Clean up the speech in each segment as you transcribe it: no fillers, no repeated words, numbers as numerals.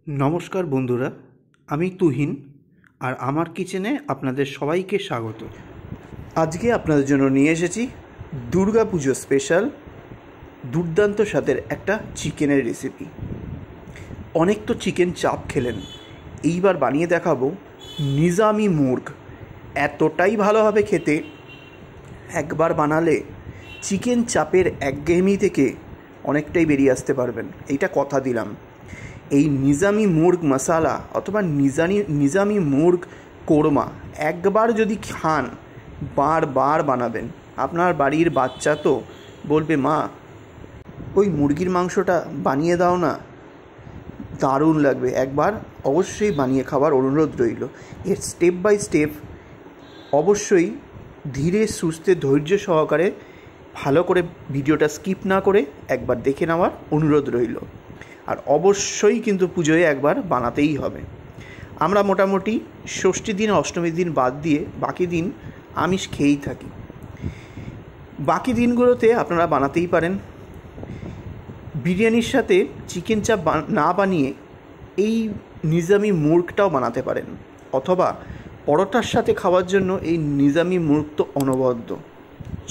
नमस्कार बंधुरा, आमी तुहिन और आमार किचेने आपनादेर सबाइके स्वागत। आज के आपनादेर जोन्नो निये एसेछि दुर्गा पुजो स्पेशल दुर्दान्त स्वादेर एकटा चिकेनेर रेसिपि। अनेक तो चिकेन चाप खेलेन, एइबार बानिये देखाबो निजामी मुर्ग। एतटाई भालो हबे खेते, एकबार बानाले चिकेन चापेर एकघेয়েমি থেকে অনেকটাই বেরিয়ে আসতে পারবেন, এইটা কথা দিলাম। এই নিজামি মুর্গ মশালা অথবা নিজামি মুর্গ কোরমা একবার যদি খান বারবার বানাবেন। আপনার বাড়ির বাচ্চা তো বলবে, মা ওই মুরগির মাংসটা বানিয়ে দাও না, দারুণ লাগবে। একবার অবশ্যই বানিয়ে খাবার অনুরোধ রইল। এর স্টেপ বাই স্টেপ অবশ্যই ধীরে সুস্থে ধৈর্য সহকারে ভালো করে ভিডিওটা স্কিপ না করে একবার দেখে নেওয়ার অনুরোধ রইল। আর অবশ্যই কিন্তু পুজোয় একবার বানাতেই হবে। আমরা মোটামুটি ষষ্ঠী দিন অষ্টমীর দিন বাদ দিয়ে বাকি দিন আমিষ খেয়েই থাকি। বাকি দিনগুলোতে আপনারা বানাতেই পারেন। বিরিয়ানির সাথে চিকেন চাপ না বানিয়ে এই নিজামি মুর্গটাও বানাতে পারেন, অথবা পরোটার সাথে খাওয়ার জন্য এই নিজামি মুর্গ তো অনবদ্য।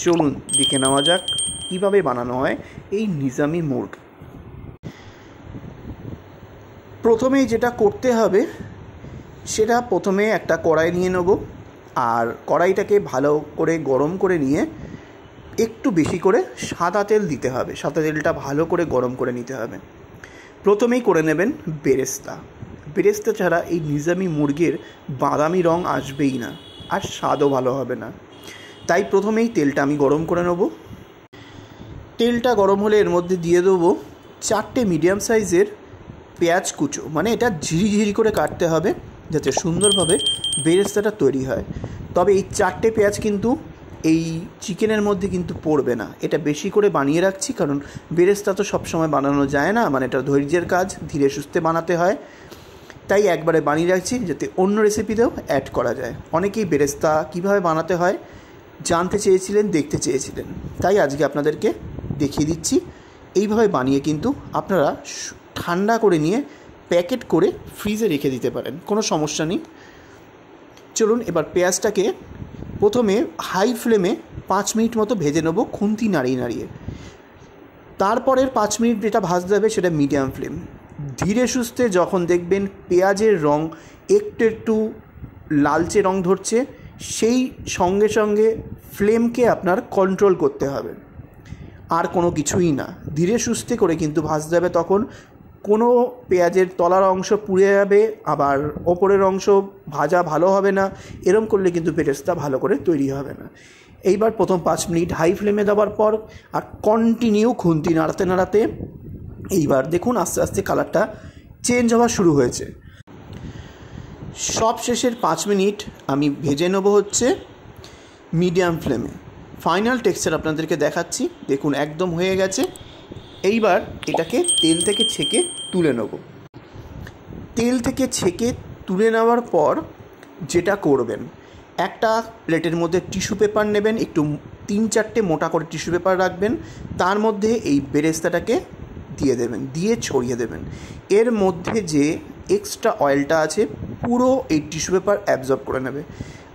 চলুন দেখে নেওয়া যাক কীভাবে বানানো হয় এই নিজামি মুর্গ। প্রথমেই যেটা করতে হবে সেটা প্রথমে একটা কড়াই নিয়ে নেব, আর কড়াইটাকে ভালো করে গরম করে নিয়ে একটু বেশি করে সাদা তেল দিতে হবে। সাদা তেলটা ভালো করে গরম করে নিতে হবে। প্রথমেই করে নেবেন বেরেস্তা। বেরেস্তা ছাড়া এই নিজামি মুরগির বাদামি রং আসবেই না, আর স্বাদও ভালো হবে না। তাই প্রথমেই তেলটা আমি গরম করে নেব। তেলটা গরম হলে এর মধ্যে দিয়ে দেবো 4টে মিডিয়াম সাইজের পেঁয়াজ কুচো, মানে এটা ঝিরিঝিরি করে কাটতে হবে যাতে সুন্দরভাবে বেরেস্তাটা তৈরি হয়। তবে এই 4টে পেঁয়াজ কিন্তু এই চিকেনের মধ্যে কিন্তু পড়বে না, এটা বেশি করে বানিয়ে রাখছি কারণ বেরেস্তা তো সবসময় বানানো যায় না, মানে এটা ধৈর্যের কাজ, ধীরে সুস্থে বানাতে হয়। তাই একবারে বানিয়ে রাখছি যাতে অন্য রেসিপিতেও অ্যাড করা যায়। অনেকেই বেরেস্তা কীভাবে বানাতে হয় জানতে চেয়েছিলেন, দেখতে চেয়েছিলেন, তাই আজকে আপনাদেরকে দেখিয়ে দিচ্ছি। এইভাবে বানিয়ে কিন্তু আপনারা ঠান্ডা করে নিয়ে প্যাকেট করে ফ্রিজে রেখে দিতে পারেন, কোনো সমস্যা নেই। চলুন এবার পেঁয়াজটাকে প্রথমে হাই ফ্লেমে 5 মিনিট মতো ভেজে নেব, খুন্তি নাড়িয়ে নাড়িয়ে। তারপরের 5 মিনিট যেটা ভাজতে হবে সেটা মিডিয়াম ফ্লেম। ধীরে সুস্থে যখন দেখবেন পেঁয়াজের রং একটু একটু লালচে রং ধরছে, সেই সঙ্গে সঙ্গে ফ্লেমকে আপনার কন্ট্রোল করতে হবে, আর কোনো কিছুই না। ধীরে সুস্থে করে কিন্তু ভাজতে হবে, তখন কোনো পেঁয়াজের তলার অংশ পুড়ে যাবে, আবার ওপরের অংশ ভাজা ভালো হবে না। এরম করলে কিন্তু বেরেস্তা ভালো করে তৈরি হবে না। এইবার প্রথম 5 মিনিট হাই ফ্লেমে দেওয়ার পর আর কন্টিনিউ খুন্তি নাড়াতে নাড়াতে এইবার দেখুন আস্তে আস্তে কালারটা চেঞ্জ হওয়া শুরু হয়েছে। সব শেষের 5 মিনিট আমি ভেজে নেব হচ্ছে মিডিয়াম ফ্লেমে। ফাইনাল টেক্সচার আপনাদেরকে দেখাচ্ছি, দেখুন একদম হয়ে গেছে। এইবার এটাকে তেল থেকে ছেঁকে তুলে নেব। তেল থেকে ছেঁকে তুলে নেওয়ার পর যেটা করবেন, একটা প্লেটের মধ্যে টিস্যু পেপার নেবেন, একটু 3-4টে মোটা করে টিস্যু পেপার রাখবেন, তার মধ্যে এই বেরেস্তাটাকে দিয়ে দেবেন, দিয়ে ছড়িয়ে দেবেন। এর মধ্যে যে এক্সট্রা অয়েলটা আছে পুরো এই টিস্যু পেপার অ্যাবজর্ব করে নেবে,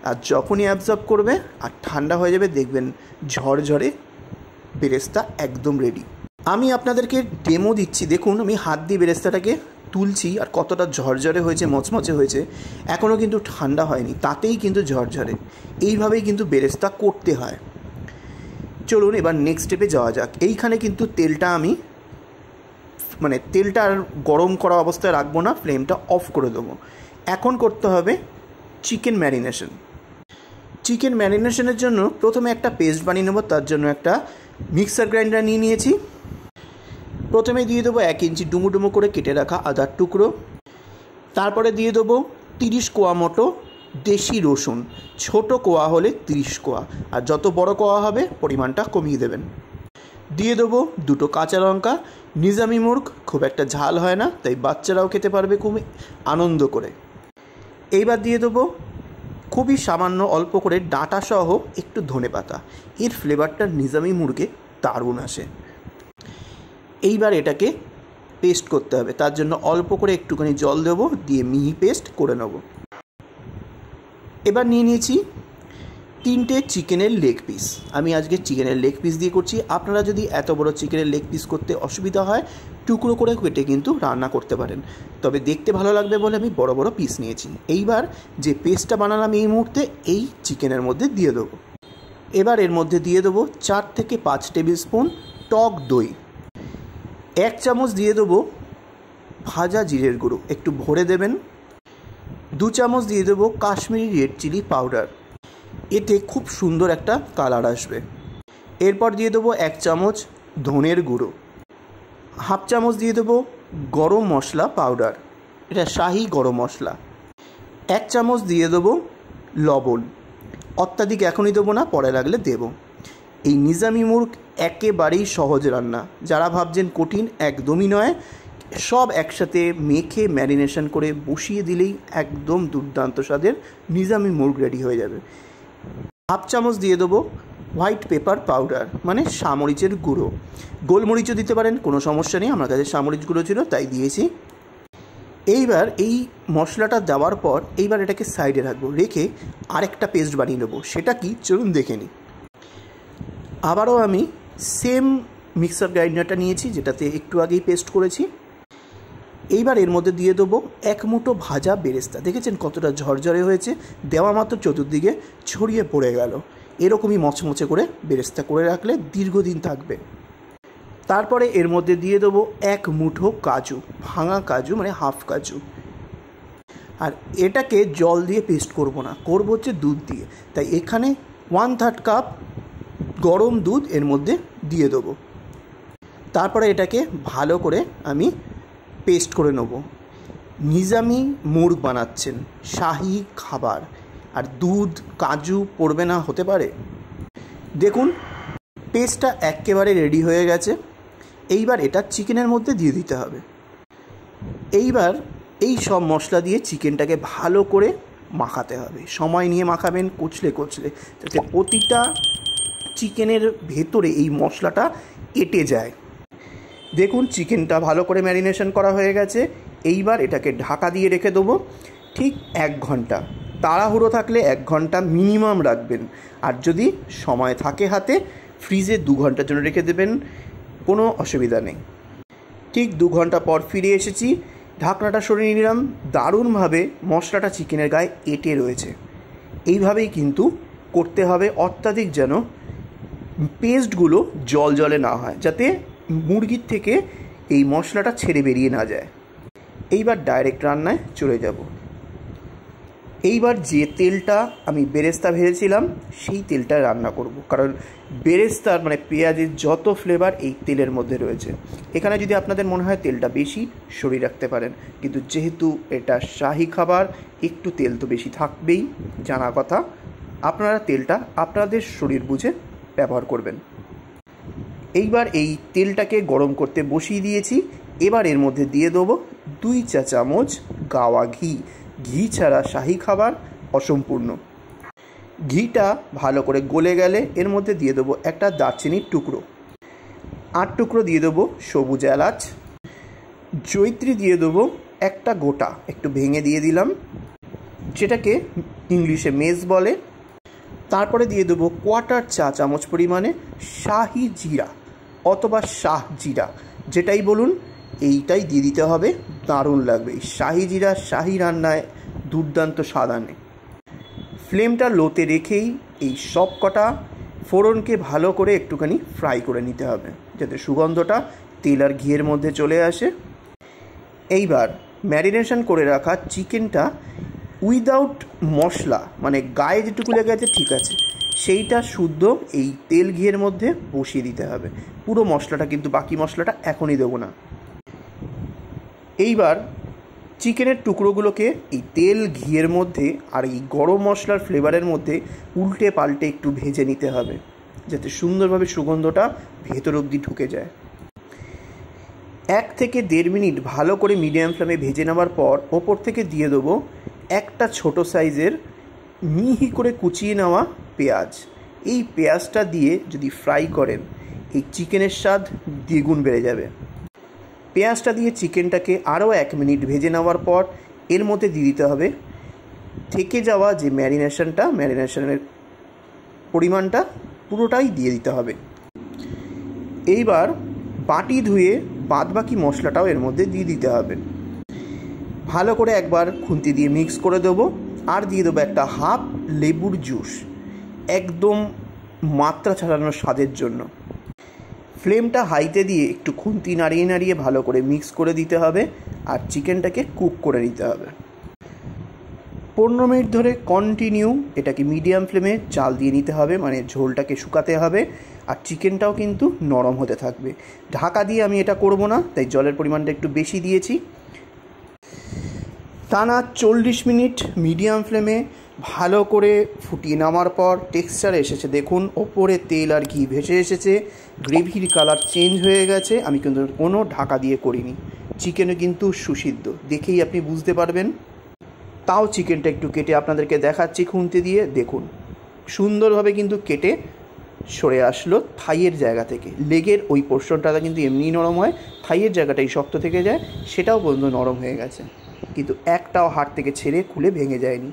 আর যখনই অ্যাবজর্ব করবে আর ঠান্ডা হয়ে যাবে দেখবেন ঝরঝরে বেরেস্তা একদম রেডি। আমি আপনাদেরকে ডেমো দিচ্ছি, দেখুন আমি হাত দিয়ে বেরেস্তাটাকে তুলছি আর কতটা ঝরঝরে হয়েছে, মচমচে হয়েছে। এখনও কিন্তু ঠান্ডা হয়নি, তাতেই কিন্তু ঝরঝরে। এইভাবেই কিন্তু বেরেস্তা করতে হয়। চলুন এবার নেক্সট স্টেপে যাওয়া যাক। এইখানে কিন্তু তেলটা আমি তেলটা আর গরম করা অবস্থায় রাখবো না, ফ্লেমটা অফ করে দেবো। এখন করতে হবে চিকেন ম্যারিনেশন। চিকেন ম্যারিনেশনের জন্য প্রথমে একটা পেস্ট বানিয়ে নেব। তার জন্য একটা মিক্সার গ্রাইন্ডার নিয়ে নিয়েছি। প্রথমে দিয়ে দেবো 1 ইঞ্চি ডুমো ডুমো করে কেটে রাখা আদার টুকরো। তারপরে দিয়ে দেবো 30 কোয়া মতো দেশি রসুন, ছোট কোয়া হলে 30 কোয়া, আর যত বড় কোয়া হবে পরিমাণটা কমিয়ে দেবেন। দিয়ে দেবো 2টো কাঁচা লঙ্কা। নিজামি মুর্গ খুব একটা ঝাল হয় না, তাই বাচ্চারাও খেতে পারবে খুব আনন্দ করে। এইবার দিয়ে দেবো খুবই সামান্য অল্প করে ডাঁটা সহ একটু ধনেপাতা। এর ফ্লেভারটা নিজামি মুর্গে দারুণ আসে। এইবার এটাকে পেস্ট করতে হবে। তার জন্য অল্প করে একটুখানি জল দেবো, দিয়ে মিহি পেস্ট করে নেব। এবার নিয়ে নিয়েছি 3টে চিকেনের লেগ পিস। আমি আজকে চিকেনের লেগ পিস দিয়ে করছি। আপনারা যদি এত বড় চিকেনের লেগ পিস করতে অসুবিধা হয়, টুকরো করে কেটে কিন্তু রান্না করতে পারেন, তবে দেখতে ভালো লাগবে বলে আমি বড় বড় পিস নিয়েছি। এইবার যে পেস্টটা বানালাম এই মুহূর্তে এই চিকেনের মধ্যে দিয়ে দেবো। এবার এর মধ্যে দিয়ে দেবো 4 থেকে 5 টেবিল স্পুন টক দই, 1 চামচ দিয়ে দেবো ভাজা জিরের গুঁড়ো, একটু ভরে দেবেন। 2 চামচ দিয়ে দেবো কাশ্মীরি রেড চিলি পাউডার, এতে খুব সুন্দর একটা কালার আসবে। এরপর দিয়ে দেবো 1 চামচ ধনের গুঁড়ো, 1/2 চামচ দিয়ে দেবো গরম মশলা পাউডার, এটা শাহি গরম মশলা, 1 চামচ দিয়ে দেবো লবণ। অত্যাধিক এখনই দেবো না, পরে লাগলে দেবো। এই নিজামি মুর্গ একেবারেই সহজ রান্না, যারা ভাবছেন কঠিন, একদমই নয়। সব একসাথে মেখে ম্যারিনেশন করে বসিয়ে দিলেই একদম দুর্দান্ত স্বাদের নিজামি মুর্গ রেডি হয়ে যাবে। 1/2 চামচ দিয়ে দেবো হোয়াইট পেপার পাউডার, মানে সামরিচের গুঁড়ো। গোলমরিচও দিতে পারেন, কোনো সমস্যা নেই, আমার কাছে সামরিচ গুঁড়ো ছিল তাই দিয়েছি। এইবার এই মশলাটা দেওয়ার পর এইবার এটাকে সাইডে রাখবো, রেখে আরেকটা পেস্ট বানিয়ে নেবো। সেটা কি চলুন দেখে নিই। আবারও আমি সেম মিক্সার গ্রাইন্ডারটা নিয়েছি, যেটাতে একটু আগেই পেস্ট করেছি। এইবার এর মধ্যে দিয়ে দেবো 1 মুঠো ভাজা বেরেস্তা। দেখেছেন কতটা ঝরঝরে হয়েছে, দেওয়া মাত্র চতুর্দিকে ছড়িয়ে পড়ে গেল। এরকমই মচমচে করে বেরেস্তা করে রাখলে দীর্ঘদিন থাকবে। তারপরে এর মধ্যে দিয়ে দেবো 1 মুঠো কাজু, ভাঙা কাজু মানে হাফ কাজু। আর এটাকে জল দিয়ে পেস্ট করব না, করব হচ্ছে দুধ দিয়ে। তাই এখানে 1/3 কাপ গরম দুধ এর মধ্যে দিয়ে দেবো। তারপরে এটাকে ভালো করে আমি পেস্ট করে নেব। নিজামি মুর্গ বানাচ্ছেন, শাহি খাবার, আর দুধ কাজু পড়বে না হতে পারে? দেখুন পেস্টটা একেবারে রেডি হয়ে গেছে। এইবার এটা চিকেনের মধ্যে দিয়ে দিতে হবে। এইবার এই সব মশলা দিয়ে চিকেনটাকে ভালো করে মাখাতে হবে, সময় নিয়ে মাখাবেন, কুচলে কুচলে, যাতে প্রতিটা চিকেনের ভেতরে এই মশলাটা এঁটে যায়। দেখুন চিকেনটা ভালো করে ম্যারিনেশন করা হয়ে গেছে। এইবার এটাকে ঢাকা দিয়ে রেখে দেবো ঠিক 1 ঘন্টা। তাড়াহুড়ো থাকলে 1 ঘন্টা মিনিমাম রাখবেন, আর যদি সময় থাকে হাতে ফ্রিজে 2 ঘন্টার জন্য রেখে দেবেন, কোনো অসুবিধা নেই। ঠিক 2 ঘন্টা পর ফিরে এসেছি, ঢাকনাটা সরিয়ে নিলাম। দারুণভাবে মশলাটা চিকেনের গায়ে এঁটে রয়েছে। এইভাবেই কিন্তু করতে হবে, অত্যাধিক যেন পেস্টগুলো জল জলে না হয়, যাতে মুরগির থেকে এই মশলাটা ছেড়ে বেরিয়ে না যায়। এইবার ডাইরেক্ট রান্নায় চলে যাব। এইবার যে তেলটা আমি বেরেস্তা ভেজেছিলাম সেই তেলটা রান্না করব, কারণ বেরেস্তার মানে পেঁয়াজের যত ফ্লেভার এই তেলের মধ্যে রয়েছে। এখানে যদি আপনাদের মনে হয় তেলটা বেশি, সরিয়ে রাখতে পারেন, কিন্তু যেহেতু এটা শাহি খাবার একটু তেল তো বেশি থাকবেই, জানা কথা। আপনারা তেলটা আপনাদের শরীর বুঝে ব্যবহার করবেন। এইবার এই তেলটাকে গরম করতে বসিয়ে দিয়েছি। এবার এর মধ্যে দিয়ে দেবো 2 চা চামচ গাওয়া ঘি। ঘি ছাড়া শাহি খাবার অসম্পূর্ণ। ঘিটা ভালো করে গলে গেলে এর মধ্যে দিয়ে দেবো একটা দারচিনির টুকরো, 8 টুকরো দিয়ে দেবো সবুজ এলাচ, জয়িত্রী দিয়ে দেবো একটা গোটা, একটু ভেঙে দিয়ে দিলাম, যেটাকে ইংলিশে মেজ বলে। তারপরে দিয়ে দেবো 1/4 চা চামচ পরিমাণে শাহি জিরা অথবা শাহ জিরা, যেটাই বলুন এইটাই দিয়ে দিতে হবে, দারুণ লাগবে। এই শাহি জিরা শাহি রান্নায় দুর্দান্ত স্বাদ আনে। ফ্লেমটা লোতে রেখেই এই সব কটা ফোড়নকে ভালো করে একটুখানি ফ্রাই করে নিতে হবে, যাতে সুগন্ধটা তেল আর ঘিয়ের মধ্যে চলে আসে। এইবার ম্যারিনেশন করে রাখা চিকেনটা উইদাউট মশলা, মানে গায়ে যেটুকু লেগে আছে ঠিক আছে, সেইটা শুদ্ধ এই তেল ঘিয়ের মধ্যে বসিয়ে দিতে হবে। পুরো মশলাটা কিন্তু, বাকি মশলাটা এখনই দেবো না। এইবার চিকেনের টুকরোগুলোকে এই তেল ঘিয়ের মধ্যে আর এই গরম মশলার ফ্লেভারের মধ্যে উল্টে পাল্টে একটু ভেজে নিতে হবে, যাতে সুন্দরভাবে সুগন্ধটা ভেতর অবধি ঢুকে যায়। 1 থেকে 1.5 মিনিট ভালো করে মিডিয়াম ফ্লেমে ভেজে নেওয়ার পর ওপর থেকে দিয়ে দেবো একটা ছোট সাইজের মিহি করে কুচিয়ে নেওয়া পেঁয়াজ। এই পেঁয়াজটা দিয়ে যদি ফ্রাই করেন এই চিকেনের স্বাদ দ্বিগুণ বেড়ে যাবে। পেঁয়াজটা দিয়ে চিকেনটাকে আরও 1 মিনিট ভেজে নেওয়ার পর এর মধ্যে দিয়ে দিতে হবে থেকে যাওয়া যে ম্যারিনেশনের পরিমাণটা পুরোটাই দিয়ে দিতে হবে। এইবার বাটি ধুয়ে বাদবাকি মশলাটাও এর মধ্যে দিয়ে দিতে হবে। ভালো করে একবার খুন্তি দিয়ে মিক্স করে দেবো। আর দিয়ে দেবো একটা হাফ লেবুর জুস, একদম মাত্রা ছাড়ানোর স্বাদের জন্য। ফ্লেমটা হাইতে দিয়ে একটু খুন্তি নাড়িয়ে নাড়িয়ে ভালো করে মিক্স করে দিতে হবে আর চিকেনটাকে কুক করে নিতে হবে। 15 মিনিট ধরে কন্টিনিউ এটাকে মিডিয়াম ফ্লেমে জাল দিয়ে নিতে হবে, মানে ঝোলটাকে শুকাতে হবে আর চিকেনটাও কিন্তু নরম হতে থাকবে। ঢাকা দিয়ে আমি এটা করব না, তাই জলের পরিমাণটা একটু বেশি দিয়েছি। টানা 40 মিনিট মিডিয়াম ফ্লেমে ভালো করে ফুটিয়ে নামার পর টেক্সচার এসেছে দেখুন, ওপরে তেল আর ঘি ভেসে এসেছে, গ্রেভির কালার চেঞ্জ হয়ে গেছে। আমি কিন্তু কোনো ঢাকা দিয়ে করিনি, চিকেনও কিন্তু সুসিদ্ধ, দেখেই আপনি বুঝতে পারবেন। তাও চিকেনটা একটু কেটে আপনাদেরকে দেখাচ্ছি খুন্তি দিয়ে, দেখুন সুন্দরভাবে কিন্তু কেটে সরে আসলো থাইয়ের জায়গা থেকে। লেগের ওই পোর্শনটা কিন্তু এমনিই নরম হয়, থাইয়ের জায়গাটাই শক্ত থেকে যায়, সেটাও পর্যন্ত নরম হয়ে গেছে, কিন্তু একটাও হাড় থেকে ছেড়ে খুলে ভেঙে যায়নি।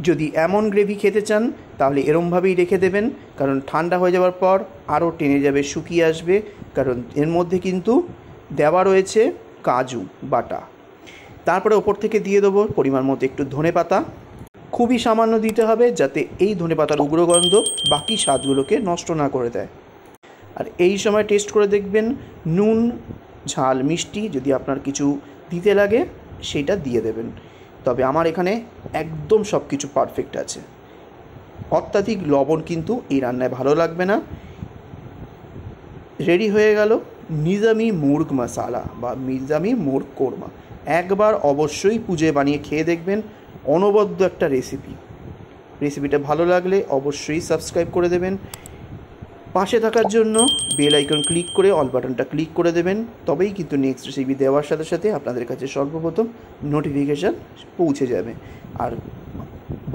যদি এমন গ্রেভি খেতে চান তাহলে এরমভাবেই রেখে দেবেন, কারণ ঠান্ডা হয়ে যাওয়ার পর আরও টেনে যাবে, শুকিয়ে আসবে, কারণ এর মধ্যে কিন্তু দেওয়া রয়েছে কাজু বাটা। তারপরে ওপর থেকে দিয়ে দেবো পরিমাণ মতো একটু ধনেপাতা, খুবই সামান্য দিতে হবে যাতে এই ধনেপাতার উগ্রগন্ধ বাকি স্বাদগুলোকে নষ্ট না করে দেয়। আর এই সময় টেস্ট করে দেখবেন নুন, ঝাল, মিষ্টি যদি আপনার কিছু দিতে লাগে সেটা দিয়ে দেবেন। তবে আমার এখানে একদম সব কিছু পারফেক্ট আছে। অত্যাধিক লবণ কিন্তু এই রান্নায় ভালো লাগবে না। রেডি হয়ে গেল নিজামি মুর্গ মশালা বা নিজামি মুর্গ কোরমা। একবার অবশ্যই পুজোয় বানিয়ে খেয়ে দেখবেন, অনবদ্য একটা রেসিপিটা ভালো লাগলে অবশ্যই সাবস্ক্রাইব করে দেবেন। পাশে থাকার জন্য বেল আইকন ক্লিক করে অল বাটনটা ক্লিক করে দেবেন, তবেই কিন্তু নেক্সট রেসিপি দেওয়ার সাথে সাথে আপনাদের কাছে সর্বপ্রথম নোটিফিকেশান পৌঁছে যাবে। আর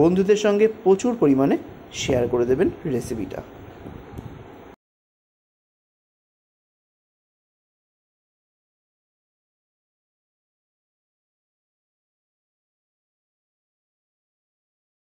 বন্ধুদের সঙ্গে প্রচুর পরিমাণে শেয়ার করে দেবেন রেসিপিটা।